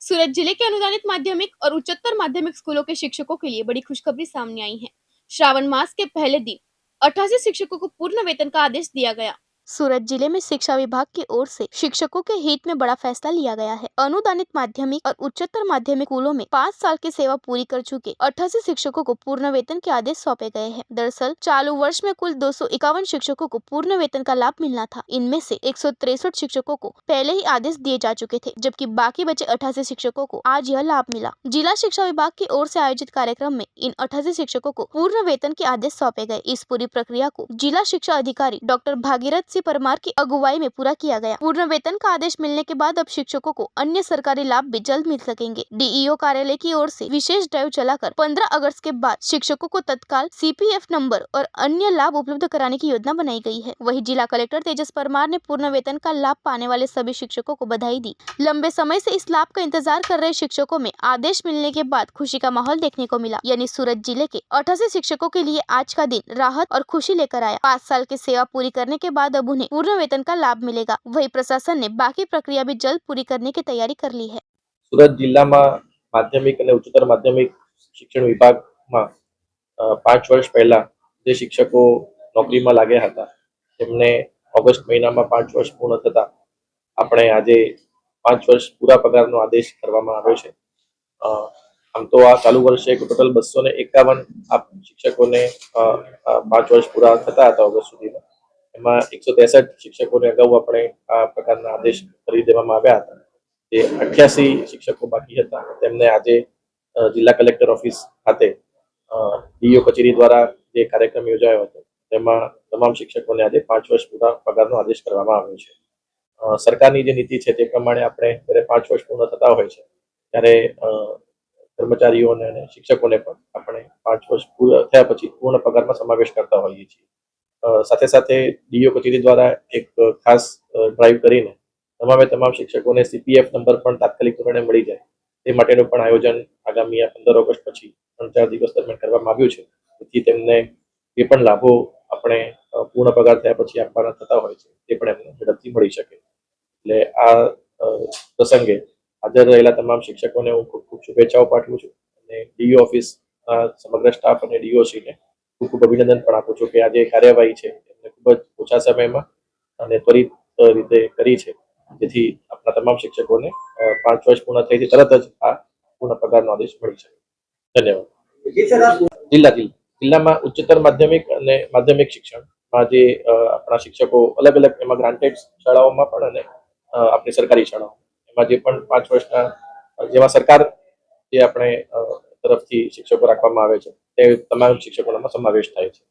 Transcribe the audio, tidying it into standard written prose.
सूरत जिले के अनुदानित माध्यमिक और उच्चतर माध्यमिक स्कूलों के शिक्षकों के लिए बड़ी खुशखबरी सामने आई है। श्रावण मास के पहले दिन 88 शिक्षकों को पूर्ण वेतन का आदेश दिया गया। सूरत जिले में शिक्षा विभाग की ओर से शिक्षकों के हित में बड़ा फैसला लिया गया है। अनुदानित माध्यमिक और उच्चतर माध्यमिक स्कूलों में 5 साल की सेवा पूरी कर चुके 88 शिक्षकों को पूर्ण वेतन के आदेश सौंपे गए हैं। दरअसल चालू वर्ष में कुल 251 शिक्षकों को पूर्ण वेतन का लाभ मिलना था। इनमें से 163 शिक्षकों को पहले ही आदेश दिए जा चुके थे, जबकि बाकी बचे 88 शिक्षकों को आज यह लाभ मिला। जिला शिक्षा विभाग की ओर से आयोजित कार्यक्रम में इन 88 शिक्षकों को पूर्ण वेतन के आदेश सौंपे गए। इस पूरी प्रक्रिया को जिला शिक्षा अधिकारी डॉक्टर भागीरथ परमार की अगुवाई में पूरा किया गया। पूर्ण वेतन का आदेश मिलने के बाद अब शिक्षकों को अन्य सरकारी लाभ भी जल्द मिल सकेंगे। डीईओ कार्यालय की ओर से विशेष ड्राइव चलाकर 15 अगस्त के बाद शिक्षकों को तत्काल सीपीएफ नंबर और अन्य लाभ उपलब्ध कराने की योजना बनाई गई है। वहीं जिला कलेक्टर तेजस परमार ने पूर्ण वेतन का लाभ पाने वाले सभी शिक्षकों को बधाई दी। लंबे समय से इस लाभ का इंतजार कर रहे शिक्षकों में आदेश मिलने के बाद खुशी का माहौल देखने को मिला। यानी सूरत जिले के 88 शिक्षकों के लिए आज का दिन राहत और खुशी लेकर आया। 5 साल की सेवा पूरी करने के बाद अब उन्हें पूर्ण वेतन का लाभ मिलेगा। वही प्रशासन ने बाकी प्रक्रिया भी जल्द पूरी करने की तैयारी कर ली है। सूरत जिला में माध्यमिक और उच्चतर माध्यमिक शिक्षण विभाग में 5 वर्ष पहला जे शिक्षकों नौकरी में लाग्या था तेमने ऑगस्ट महीना में 5 वर्ष पूर्ण थता આપણે આજે 5 વર્ષ પૂરા પગારનો આદેશ કરવામાં આવ્યો છે। આમ તો આ ચાલુ વર્ષે ટોટલ 251 શિક્ષકોને 5 વર્ષ પૂરા થતા હતા ઓગસ્ટ સુધીમાં। એમાં 163 શિક્ષકોને અગાઉ આપણે આ પ્રકારના આદેશ કરી દેવામાં આવ્યા હતા। જે 88 શિક્ષકો બાકી હતા તેમને આજે જિલ્લા કલેક્ટર ઓફિસ ખાતે ડીઓ કચેરી દ્વારા જે કાર્યક્રમ યોજાયો હતો તેમાં તમામ શિક્ષકોને આજે 5 વર્ષ પૂરા પગારનો આદેશ કરવામાં આવ્યો છે। સરકારની જે નીતિ છે તે પ્રમાણે આપણે જ્યારે 5 વર્ષ પૂર્ણ થતા હોય છે ત્યારે કર્મચારીઓને અને શિક્ષકોને પણ આપણે 5 વર્ષ પૂરા થયા પછી પૂર્ણ પગારમાં સમાવેશ કરતા હોઈએ છીએ। સાથે સાથે ડીઓ કચેરી દ્વારા એક ખાસ ડ્રાઈવ કરીને તમામ શિક્ષકોને સીપીએફ નંબર પણ તાત્કાલિક ધોરણે મળી જાય તે માટેનું પણ આયોજન આગામી 15 ઓગસ્ટ પછી 3-4 દિવસ દરમિયાન કરવામાં આવ્યું છે। જેથી તેમને જે પણ લાભો આપણે પૂર્ણ પગાર થયા પછી આપવાના થતા હોય છે તે પણ એમને ઝડપથી મળી શકે। એટલે આ પ્રસંગે હાજર રહેલા તમામ શિક્ષકોને હું ખૂબ ખૂબ શુભેચ્છાઓ પાઠવું છું અને ડીઓ ઓફિસ સમગ્ર સ્ટાફ અને ડીઓસીને ખૂબ ખૂબ અભિનંદન પણ આપું છું કે આજે કાર્યવાહી છે એમને ખૂબ જ ઓછા સમયમાં અને ત્વરિત રીતે કરી છે જેથી આપણા તમામ શિક્ષકોને 5 વર્ષ પૂર્ણ થઈ તરત જ આ પૂર્ણ પગારનો આદેશ મળી શકે। ધન્યવાદ। જિલ્લામાં ઉચ્ચતર માધ્યમિક અને માધ્યમિક શિક્ષણમાં જે આપણા શિક્ષકો અલગ અલગ એમાં ગ્રાન્ટેડ શાળાઓમાં પણ અને આપણી સરકારી શાળાઓ એમાં જે પણ 5 વર્ષના જેમાં સરકાર જે આપણે તરફથી શિક્ષકો રાખવામાં આવે છે તે તમામ શિક્ષકોનો સમાવેશ થાય છે।